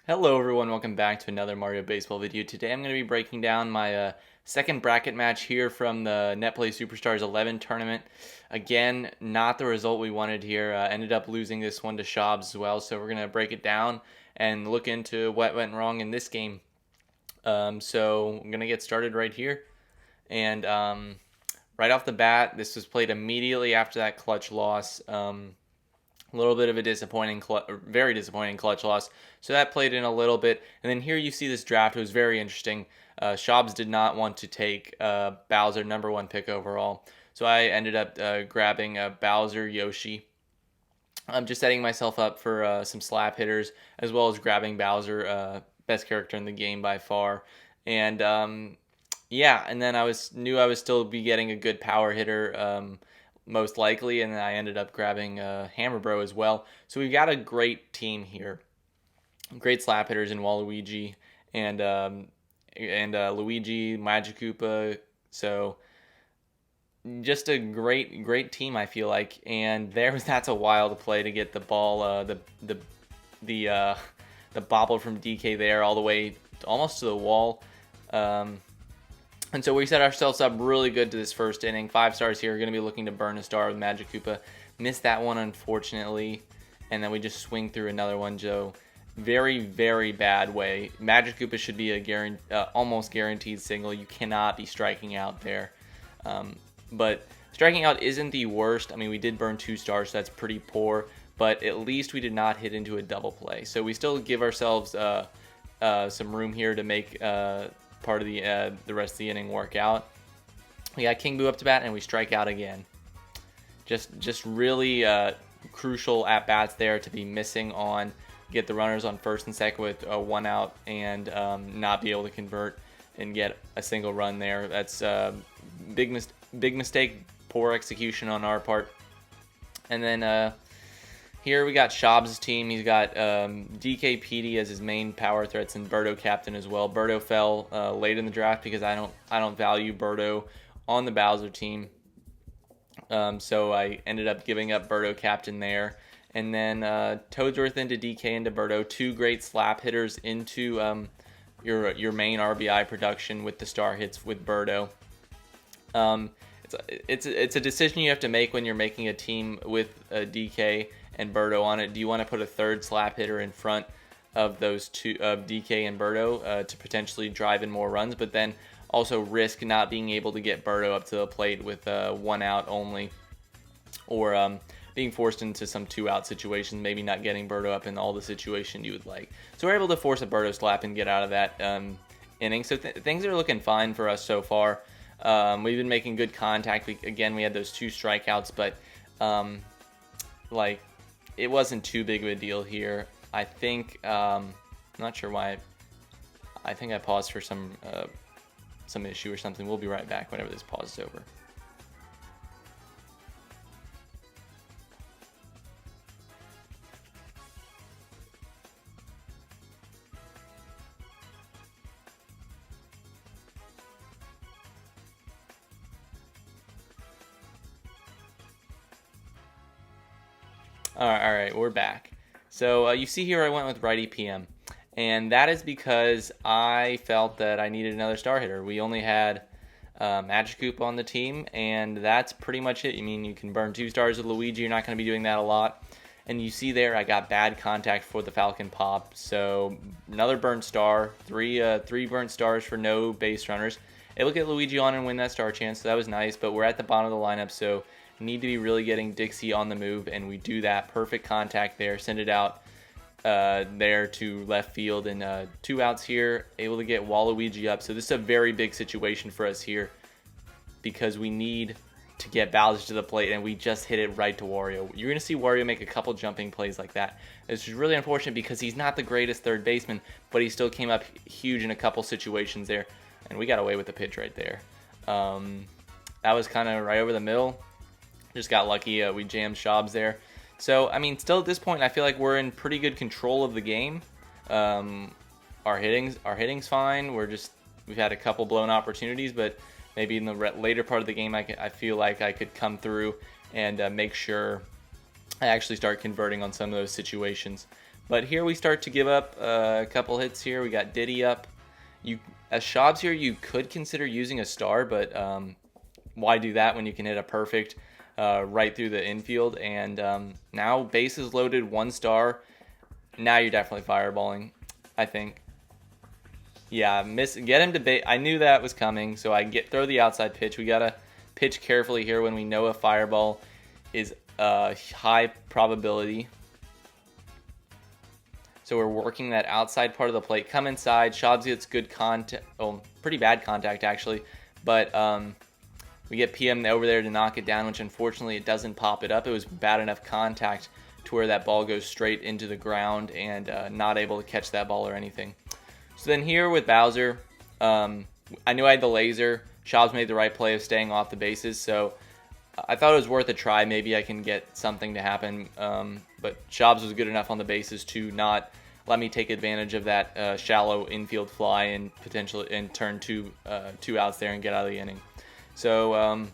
Hello everyone, welcome back to another Mario Baseball video. Today I'm going to be breaking down my second bracket match here from the NetPlay Superstars 11 tournament. Again, not the result we wanted here. Ended up losing this one to Shobbs as well, so we're going to break it down and look into what went wrong in this game. So I'm going to get started right here. And right off the bat, this was played immediately after that clutch loss. A little bit of a very disappointing clutch loss. So that played in a little bit. And then here you see this draft. It was very interesting. Shobbs did not want to take Bowser, #1 pick overall. So I ended up grabbing Bowser, Yoshi. I'm just setting myself up for some slap hitters, as well as grabbing Bowser, best character in the game by far. And yeah, and then knew I was still be getting a good power hitter, most likely, and then I ended up grabbing Hammer Bro as well. So we've got a great team here, great slap hitters in Waluigi and Luigi, Magikoopa. So just a great team, I feel like. And that's a wild play to get the ball, the bobble from DK there all the way almost to the wall. And so we set ourselves up really good to this first inning. 5 stars here. We're going to be looking to burn a star with Magikoopa. Missed that one, unfortunately. And then we just swing through another one, Joe. Very, very bad way. Magikoopa should be a almost guaranteed single. You cannot be striking out there. But striking out isn't the worst. I mean, we did burn 2 stars, so that's pretty poor. But at least we did not hit into a double play. So we still give ourselves some room here to make part of the rest of the inning work out. We got King Boo up to bat, and we strike out again. Just really crucial at bats there to be missing on. Get the runners on first and second with 1 out, and not be able to convert and get a single run there. That's big mistake, poor execution on our part. And then here we got Shobbs' team. He's got DK PD as his main power threats and Birdo captain as well. Birdo fell late in the draft because I don't value Birdo on the Bowser team. So I ended up giving up Birdo captain there. And then Toadsworth into DK into Birdo. 2 great slap hitters into your main RBI production with the star hits with Birdo. It's a decision you have to make when you're making a team with DK and Birdo on it. Do you want to put a third slap hitter in front of those two, of DK and Birdo, to potentially drive in more runs, but then also risk not being able to get Birdo up to the plate with 1 out only, or being forced into some 2-out situations, maybe not getting Birdo up in all the situation you would like. So we're able to force a Birdo slap and get out of that inning. So things are looking fine for us so far. We've been making good contact. We had those 2 strikeouts, but it wasn't too big of a deal here. I think I'm not sure why. I think I paused for some issue or something. We'll be right back whenever this pause is over. All right, we're back. So you see here I went with righty PM, and that is because I felt that I needed another star hitter. We only had Magikoopa on the team, and that's pretty much it. I mean, you can burn 2 stars with Luigi. You're not going to be doing that a lot. And you see there I got bad contact for the Falcon Pop, so another burnt star, 3 burnt stars for no base runners. Able to get Luigi on and win that star chance, so that was nice, but we're at the bottom of the lineup, so need to be really getting Dixie on the move, and we do that. Perfect contact there. Send it out there to left field, and 2 outs here. Able to get Waluigi up. So this is a very big situation for us here because we need to get Bowser to the plate, and we just hit it right to Wario. You're going to see Wario make a couple jumping plays like that. It's really unfortunate because he's not the greatest third baseman, but he still came up huge in a couple situations there, and we got away with the pitch right there. That was kind of right over the middle. Just got lucky. We jammed Shobbs there. So, I mean, still at this point, I feel like we're in pretty good control of the game. Our hitting's fine. We've had a couple blown opportunities, but maybe in the later part of the game, I feel like I could come through and make sure I actually start converting on some of those situations. But here we start to give up a couple hits here. We got Diddy up. As Shobbs here, you could consider using a star, but why do that when you can hit a perfect right through the infield? And now bases loaded, 1 star. Now you're definitely fireballing, I think. Yeah, get him to base. I knew that was coming, so I throw the outside pitch. We gotta pitch carefully here when we know a fireball is a high probability. So we're working that outside part of the plate. Come inside. Shobbs gets good contact. Oh, pretty bad contact actually, but we get PM over there to knock it down, which unfortunately it doesn't pop it up. It was bad enough contact to where that ball goes straight into the ground and not able to catch that ball or anything. So then here with Bowser, I knew I had the laser. Shobbs made the right play of staying off the bases, so I thought it was worth a try. Maybe I can get something to happen, but Shobbs was good enough on the bases to not let me take advantage of that shallow infield fly and potentially turn two outs there and get out of the inning. So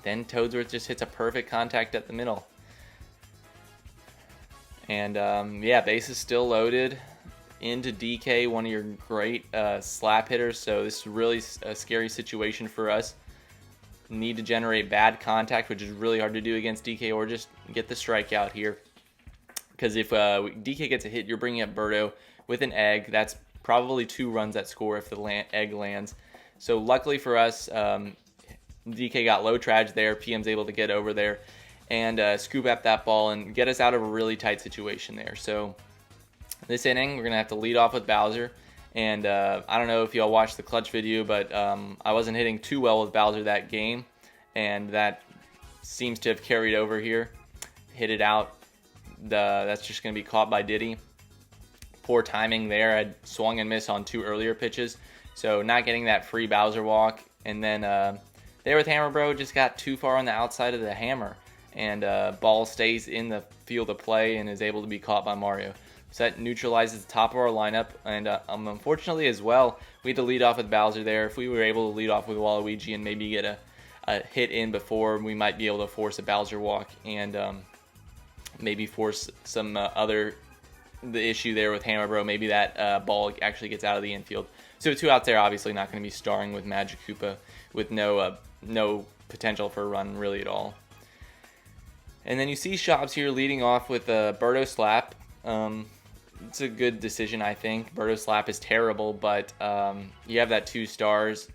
then Toadsworth just hits a perfect contact at the middle. And yeah, bases still loaded. Into DK, one of your great slap hitters. So this is really a scary situation for us. Need to generate bad contact, which is really hard to do against DK, or just get the strikeout here. Because if DK gets a hit, you're bringing up Birdo with an egg. That's probably 2 runs that score if the egg lands. So luckily for us, DK got low traj there. PM's able to get over there and scoop up that ball and get us out of a really tight situation there. So this inning, we're going to have to lead off with Bowser. And I don't know if y'all watched the clutch video, but I wasn't hitting too well with Bowser that game. And that seems to have carried over here. Hit it out. That's just going to be caught by Diddy. Poor timing there. I swung and missed on 2 earlier pitches. So not getting that free Bowser walk. And then there with Hammer Bro, just got too far on the outside of the hammer. And ball stays in the field of play and is able to be caught by Mario. So that neutralizes the top of our lineup, and unfortunately as well, we had to lead off with Bowser there. If we were able to lead off with Waluigi and maybe get a hit in before, we might be able to force a Bowser walk and maybe force some the issue there with Hammer Bro. Maybe that ball actually gets out of the infield. So 2 outs there, obviously not going to be starring with Magic Koopa with no potential for a run really at all. And then you see Shobbs here leading off with a Birdo slap. It's a good decision, I think. Birdo slap is terrible, but you have that 2 stars.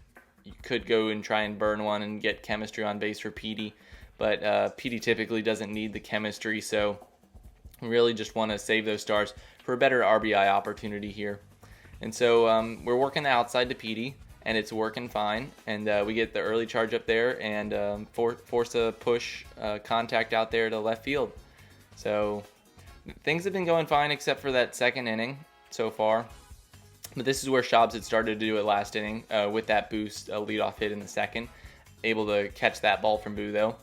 You could go and try and burn one and get chemistry on base for Petey, but Petey typically doesn't need the chemistry, so we really just want to save those stars for a better RBI opportunity here. And so we're working the outside to Petey, and it's working fine, and we get the early charge up there and force a push contact out there to left field. So things have been going fine except for that second inning so far. But this is where Shobbs had started to do it last inning with that boost leadoff hit in the second. Able to catch that ball from Boo though.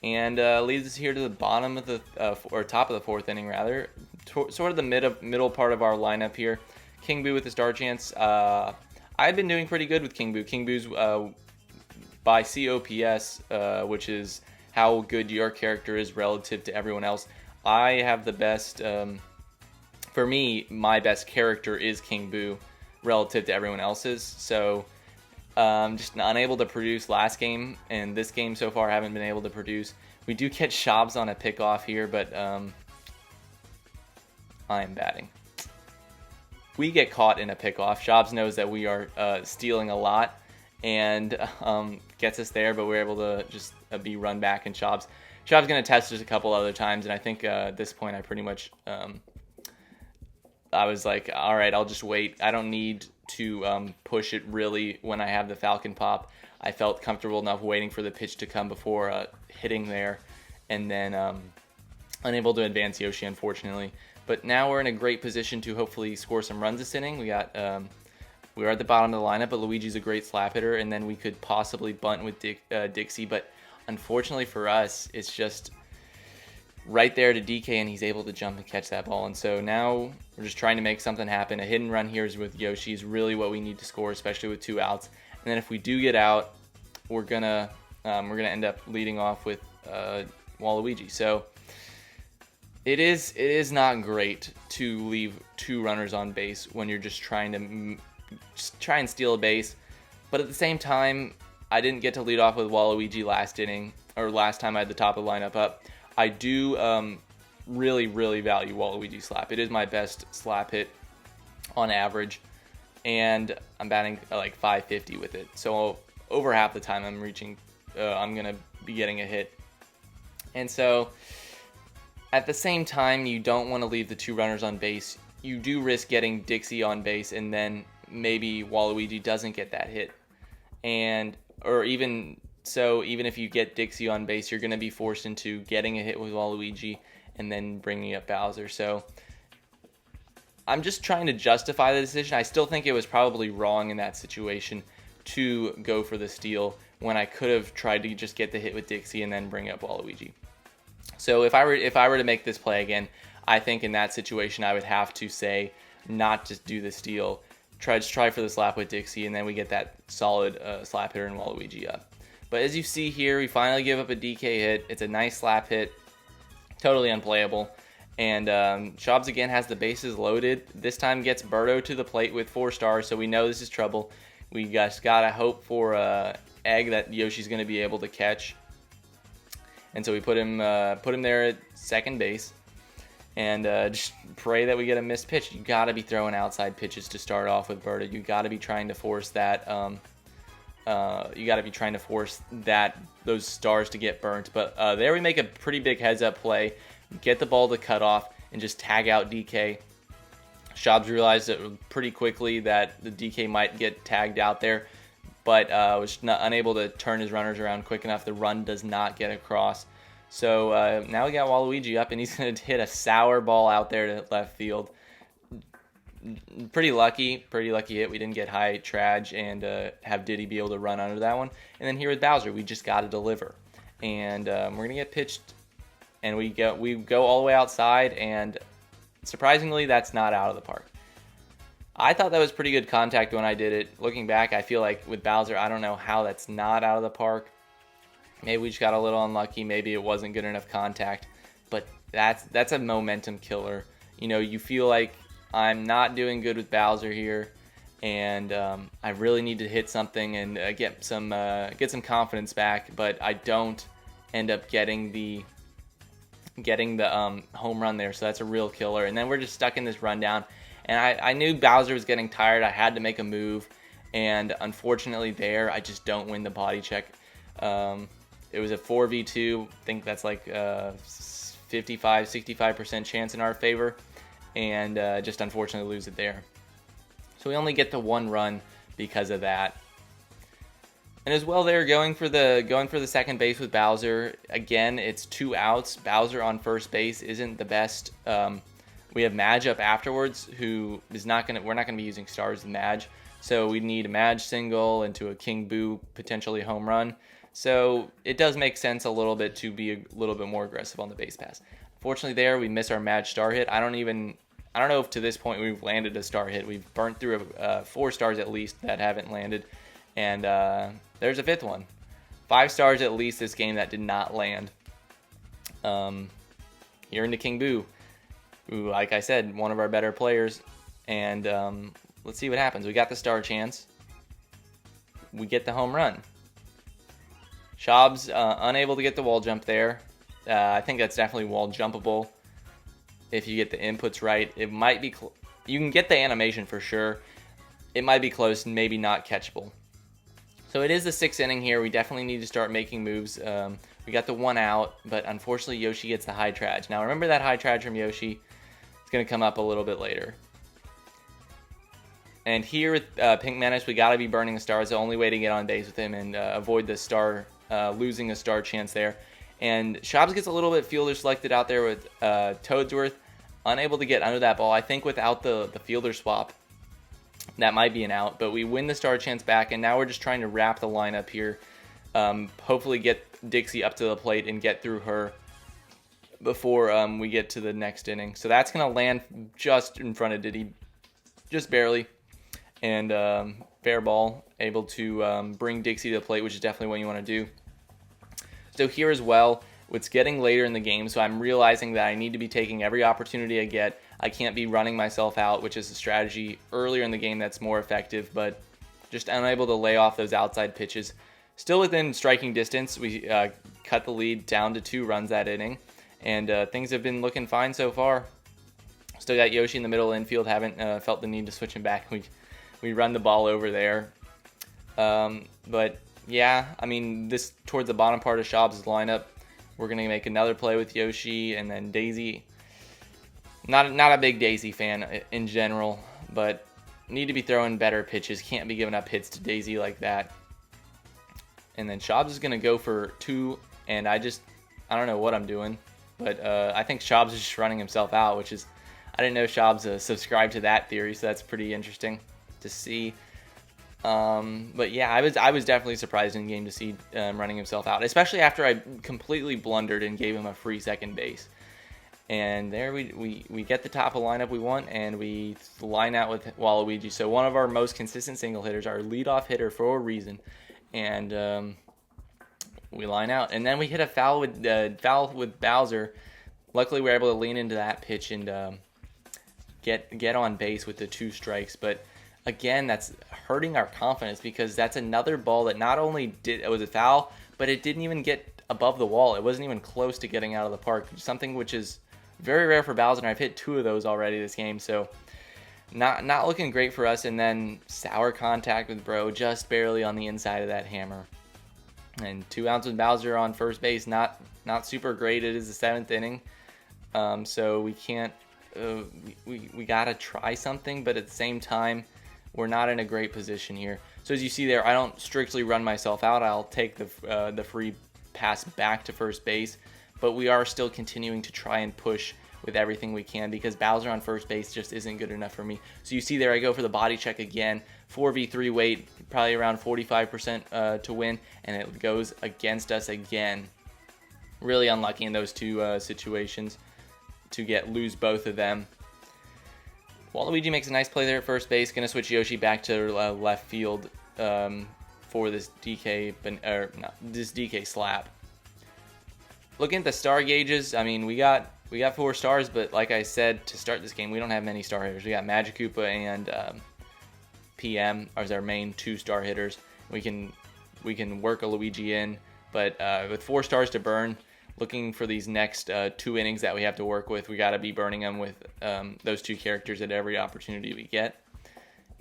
And leads us here to the bottom of the, or top of the 4th inning rather. Sort of the middle part of our lineup here. King Boo with the star chance. I've been doing pretty good with King Boo. King Boo's by COPS, which is how good your character is relative to everyone else. I have the best, for me, my best character is King Boo relative to everyone else's. So just unable to produce last game, and this game so far haven't been able to produce. We do catch Shobbs on a pickoff here, but I am batting. We get caught in a pickoff. Shobbs knows that we are stealing a lot and gets us there, but we're able to just be run back, and Shobbs going to test us a couple other times, and I think at this point I pretty much, I was like, all right, I'll just wait. I don't need to push it really when I have the Falcon Pop. I felt comfortable enough waiting for the pitch to come before hitting there, and then unable to advance Yoshi, unfortunately. But now we're in a great position to hopefully score some runs this inning. We're at the bottom of the lineup, but Luigi's a great slap hitter, and then we could possibly bunt with Dixie, but unfortunately for us, it's just right there to DK, and he's able to jump and catch that ball. And so now we're just trying to make something happen. A hit and run here is with Yoshi is really what we need to score, especially with 2 outs. And then if we do get out, we're gonna end up leading off with Waluigi. So It is not great to leave 2 runners on base when you're just trying to try and steal a base. But at the same time, I didn't get to lead off with Waluigi last inning, or last time I had the top of the lineup up. I do really value Waluigi slap. It is my best slap hit on average, and I'm batting like 550 with it. So over half the time I'm gonna be getting a hit. And so at the same time, you don't want to leave the 2 runners on base. You do risk getting Dixie on base, and then maybe Waluigi doesn't get that hit. Or even if you get Dixie on base, you're going to be forced into getting a hit with Waluigi and then bringing up Bowser. So I'm just trying to justify the decision. I still think it was probably wrong in that situation to go for the steal when I could have tried to just get the hit with Dixie and then bring up Waluigi. So if I were to make this play again, I think in that situation I would have to say not just do the steal, try for the slap with Dixie, and then we get that solid slap hitter and Waluigi up. But as you see here, we finally give up a DK hit. It's a nice slap hit, totally unplayable. And Shobbs again has the bases loaded. This time gets Birdo to the plate with 4 stars, so we know this is trouble. We just gotta hope for egg that Yoshi's gonna be able to catch. And so we put him there at second base, and just pray that we get a missed pitch. You got to be throwing outside pitches to start off with Birdo. You got to be trying to force that. Those stars to get burnt. But there we make a pretty big heads-up play, get the ball to cut off, and just tag out DK. Shobbs realized pretty quickly that the DK might get tagged out there, but was unable to turn his runners around quick enough. The run does not get across. So now we got Waluigi up, and he's going to hit a sour ball out there to left field. Pretty lucky hit. We didn't get high trage and have Diddy be able to run under that one. And then here with Bowser, we just got to deliver. And we're going to get pitched, and we go all the way outside, and surprisingly, that's not out of the park. I thought that was pretty good contact when I did it. Looking back, I feel like with Bowser, I don't know how that's not out of the park. Maybe we just got a little unlucky. Maybe it wasn't good enough contact. But that's a momentum killer. You know, you feel like I'm not doing good with Bowser here, and I really need to hit something and get some confidence back. But I don't end up getting the home run there. So that's a real killer. And then we're just stuck in this rundown. And I knew Bowser was getting tired. I had to make a move. And unfortunately there, I just don't win the body check. It was a 4v2. I think that's like 65% chance in our favor. And just unfortunately lose it there. So we only get the 1 run because of that. And as well there, going for the second base with Bowser. Again, it's 2 outs. Bowser on first base isn't the best. We have Madge up afterwards, who is we're not gonna be using stars in Madge. So we need a Madge single into a King Boo potentially home run. So it does make sense a little bit to be a little bit more aggressive on the base pass. Fortunately there, we miss our Madge star hit. I don't know if to this point we've landed a star hit. We've burnt through 4 stars at least that haven't landed. And there's a 5th one. 5 stars at least this game that did not land. Here into King Boo, who, like I said, one of our better players. And let's see what happens. We got the star chance. We get the home run. Shobbs unable to get the wall jump there. I think that's definitely wall jumpable if you get the inputs right. It might be you can get the animation for sure. It might be close and maybe not catchable. So it is the 6th inning here. We definitely need to start making moves. We got the 1 out, but unfortunately Yoshi gets the high trage. Now remember that high trage from Yoshi. It's going to come up a little bit later. And here with Pink Menace, we got to be burning a star. It's the only way to get on base with him and avoid the star, losing a star chance there. And Shobbs gets a little bit fielder selected out there with Toadsworth. Unable to get under that ball. I think without the fielder swap, that might be an out. But we win the star chance back, and now we're just trying to wrap the lineup here. Hopefully get Dixie up to the plate and get through her before we get to the next inning. So that's going to land just in front of Diddy, just barely. And fair ball, able to bring Dixie to the plate, which is definitely what you want to do. So here as well, It's getting later in the game, so I'm realizing that I need to be taking every opportunity I get. I can't be running myself out, which is a strategy earlier in the game that's more effective, but just unable to lay off those outside pitches. Still within striking distance, we cut the lead down to 2 runs that inning, and things have been looking fine so far. Still got Yoshi in the middle infield, haven't felt the need to switch him back. We run the ball over there. But yeah, I mean, this towards the bottom part of Shobbs' lineup, we're going to make another play with Yoshi, and then Daisy. Not a big Daisy fan in general, but need to be throwing better pitches. Can't be giving up hits to Daisy like that. And then Shobbs is going to go for 2, and I don't know what I'm doing, but I think Shobbs is just running himself out, which is, I didn't know Shobbs subscribed to that theory, so that's pretty interesting to see. But yeah, I was definitely surprised in game to see running himself out, especially after I completely blundered and gave him a free second base. And there we get the top of lineup we want, and we line out with Waluigi. So one of our most consistent single hitters, our leadoff hitter for a reason, and we line out. And then we hit a foul with Bowser. Luckily, we were able to lean into that pitch and get on base with the 2 strikes, but again, that's hurting our confidence because that's another ball that not only it was a foul, but it didn't even get above the wall. It wasn't even close to getting out of the park, something which is very rare for Bowser, and I've hit 2 of those already this game, so not looking great for us. And then sour contact with Bro, just barely on the inside of that hammer. And 2 outs with Bowser on first base, not super great. It is the 7th inning, so we can't. We gotta try something, but at the same time, we're not in a great position here. So as you see there, I don't strictly run myself out. I'll take the free pass back to first base, but we are still continuing to try and push with everything we can because Bowser on first base just isn't good enough for me. So you see there, I go for the body check again, 4v3 weight, probably around 45% to win, and it goes against us again. Really unlucky in those 2 situations to lose both of them. Waluigi makes a nice play there at first base. Going to switch Yoshi back to left field for this DK slap. Looking at the star gauges, I mean, we got 4 stars, but like I said, to start this game, we don't have many star hitters. We got Magic and PM as our main 2-star hitters. We can work a Luigi in, but with 4 stars to burn, looking for these next 2 innings that we have to work with, we got to be burning them with those 2 characters at every opportunity we get.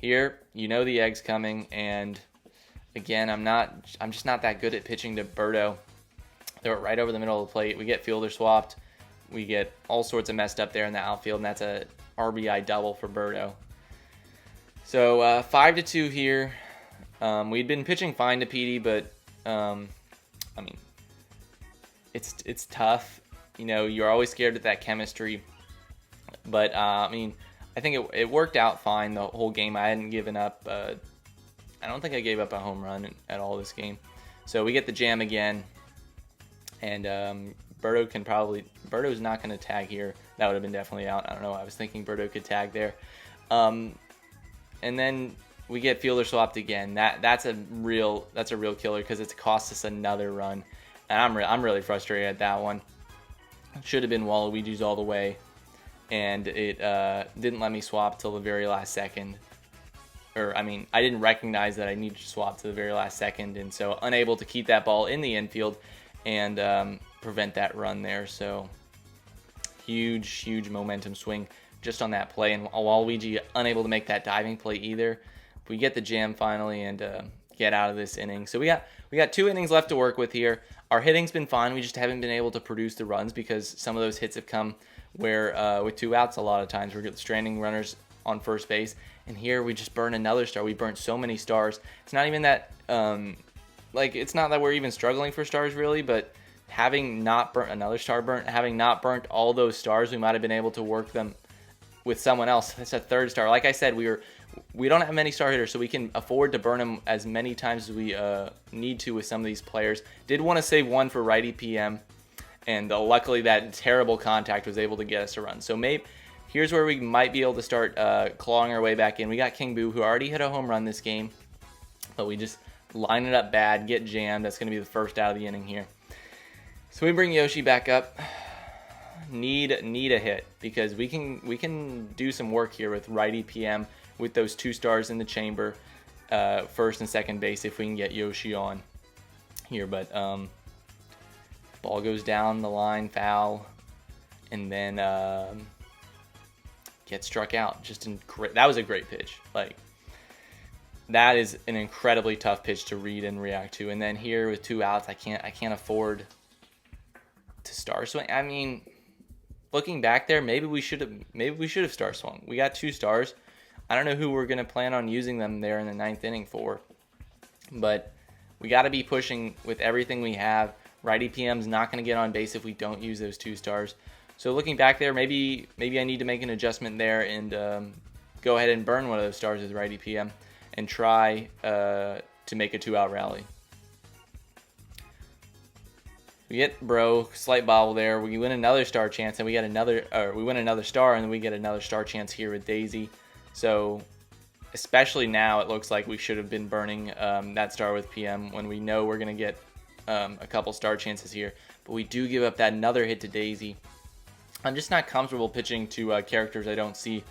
Here, you know the egg's coming, and again, I'm just not that good at pitching to Birdo. Throw it right over the middle of the plate. We get fielder swapped. We get all sorts of messed up there in the outfield, and that's a RBI double for Birdo. So 5-2 here. We'd been pitching fine to Petey, but I mean, it's tough. You know, you're always scared at that chemistry. But, I mean, I think it worked out fine the whole game. I hadn't given up. I don't think I gave up a home run at all this game. So we get the jam again. And Birdo's not going to tag here. That would have been definitely out. I don't know. I was thinking Birdo could tag there. And then we get fielder swapped again. That's a real killer because it's cost us another run. And I'm really frustrated at that one. Should have been Waluigi's all the way, and it didn't let me swap till the very last second. Or I mean, I didn't recognize that I needed to swap to the very last second, and so unable to keep that ball in the infield and prevent that run there. So huge momentum swing just on that play, and Waluigi unable to make that diving play either. We get the jam finally and get out of this inning. So we got 2 innings left to work with here. Our hitting's been fine. We just haven't been able to produce the runs because some of those hits have come where with 2 outs a lot of times we're stranding runners on first base. And here we just burn another star. We burnt so many stars. It's not even that it's not that we're even struggling for stars really, but having not burnt another star having not burnt all those stars, we might have been able to work them with someone else. That's a 3rd star. Like I said, we don't have many star hitters, so we can afford to burn them as many times as we need to with some of these players. Did want to save one for righty PM, and luckily that terrible contact was able to get us a run. So maybe here's where we might be able to start clawing our way back in. We got King Boo, who already hit a home run this game, but we just line it up bad, get jammed. That's going to be the first out of the inning here. So we bring Yoshi back up. Need a hit because we can do some work here with righty PM with those 2 stars in the chamber, first and second base if we can get Yoshi on here. But ball goes down the line, foul, and then gets struck out. That was a great pitch. Like, that is an incredibly tough pitch to read and react to. And then here with 2 outs, I can't afford to star swing. I mean, looking back there, maybe we should have star swung. We got 2 stars. I don't know who we're gonna plan on using them there in the 9th inning for, but we got to be pushing with everything we have. Righty PM's not gonna get on base if we don't use those 2 stars. So looking back there, maybe I need to make an adjustment there and go ahead and burn one of those stars with righty PM and try to make a 2-out rally. We get Bro, slight bobble there. We win another star chance, and we win another star, and then we get another star chance here with Daisy. So, especially now, it looks like we should have been burning that star with PM when we know we're going to get a couple star chances here. But we do give up that another hit to Daisy. I'm just not comfortable pitching to characters I don't see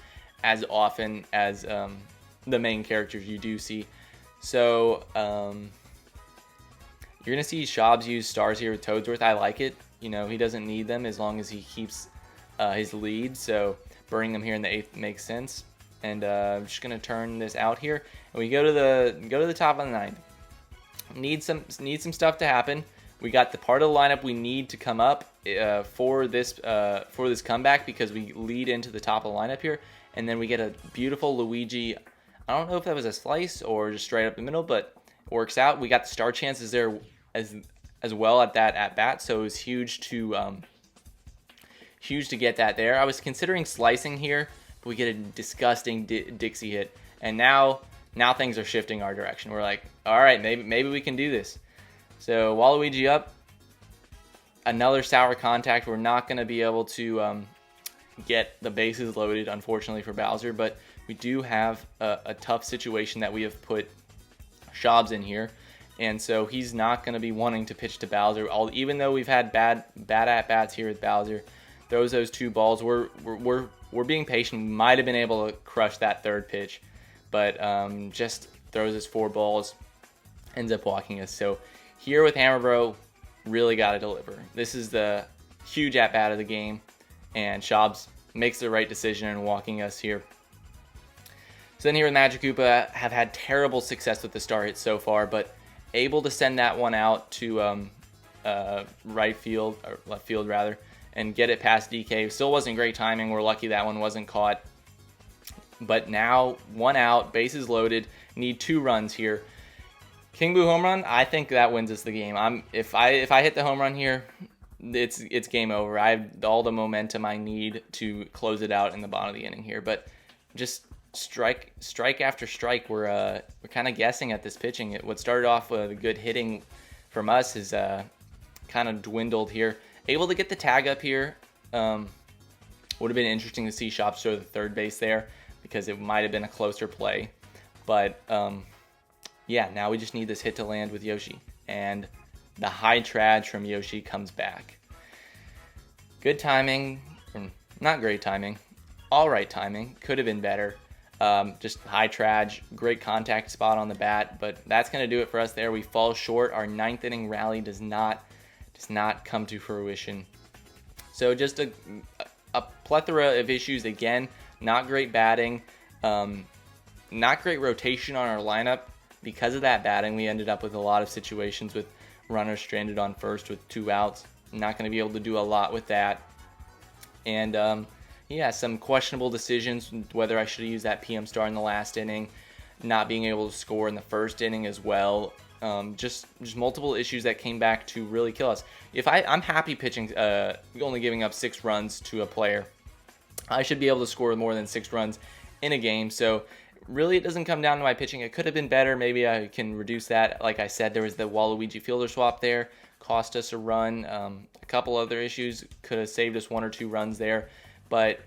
as often as the main characters you do see. So, you're going to see Shobbs use stars here with Toadsworth. I like it. You know, he doesn't need them as long as he keeps his lead. So burning them here in the 8th makes sense. And I'm just going to turn this out here. And we go to the top of the 9th. Need some stuff to happen. We got the part of the lineup we need to come up for this comeback because we lead into the top of the lineup here. And then we get a beautiful Luigi. I don't know if that was a slice or just straight up the middle, but works out. We got the star chances there as well at that at bat, so it was huge to get that there. I was considering slicing here, but we get a disgusting Dixie hit, and now things are shifting our direction. We're like, all right, maybe we can do this. So Waluigi up, another sour contact. We're not going to be able to get the bases loaded, unfortunately for Bowser, but we do have a tough situation that we have put Shobbs in here, and so he's not going to be wanting to pitch to Bowser. Even though we've had bad at bats here with Bowser, throws those 2 balls. We're being patient. We might have been able to crush that 3rd pitch, but just throws us 4 balls, ends up walking us. So here with Hammer Bro, really got to deliver. This is the huge at bat of the game, and Shobbs makes the right decision in walking us here. So then here with MattGree have had terrible success with the star hit so far, but able to send that one out to right field, or left field rather, and get it past DK. Still wasn't great timing. We're lucky that one wasn't caught. But now 1 out, bases loaded, need 2 runs here. King Boo home run, I think that wins us the game. If I hit the home run here, it's game over. I have all the momentum I need to close it out in the bottom of the inning here, but just strike after strike, we're kind of guessing at this pitching. What started off with good hitting from us is kind of dwindled here. Able to get the tag up here. Would have been interesting to see Shobbs throw the 3rd base there because it might have been a closer play. But yeah, now we just need this hit to land with Yoshi, and the high trad from Yoshi comes back. Good timing, not great timing. All right timing, could have been better. Just high trad, great contact spot on the bat, but that's going to do it for us there. We fall short. Our 9th inning rally does not come to fruition. So just a plethora of issues again. Not great batting, not great rotation on our lineup. Because of that batting, we ended up with a lot of situations with runners stranded on first with 2 outs. Not going to be able to do a lot with that. And yeah, some questionable decisions, whether I should have used that PM star in the last inning, not being able to score in the 1st inning as well. Just multiple issues that came back to really kill us. I'm happy pitching, only giving up 6 runs to a player. I should be able to score more than 6 runs in a game. So really, it doesn't come down to my pitching. It could have been better. Maybe I can reduce that. Like I said, there was the Waluigi fielder swap there, cost us a run. A couple other issues could have saved us 1 or 2 runs there. But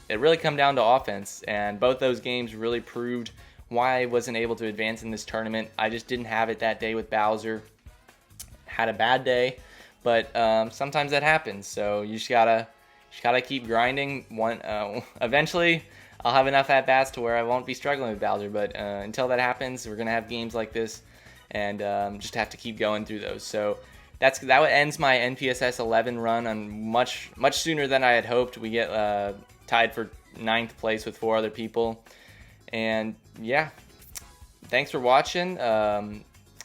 it really come down to offense, and both those games really proved why I wasn't able to advance in this tournament. I just didn't have it that day with Bowser. Had a bad day, but sometimes that happens. So you just gotta keep grinding. Eventually, I'll have enough at bats to where I won't be struggling with Bowser. But until that happens, we're gonna have games like this, and just have to keep going through those. So that ends my NPSS 11 run on much sooner than I had hoped. We get tied for 9th place with 4 other people, and yeah, thanks for watching.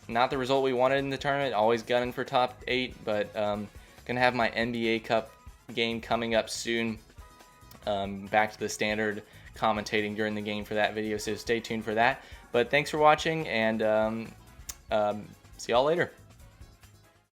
Not the result we wanted in the tournament. Always gunning for top 8, but gonna have my NBA Cup game coming up soon. Back to the standard commentating during the game for that video, so stay tuned for that. But thanks for watching, and see y'all later.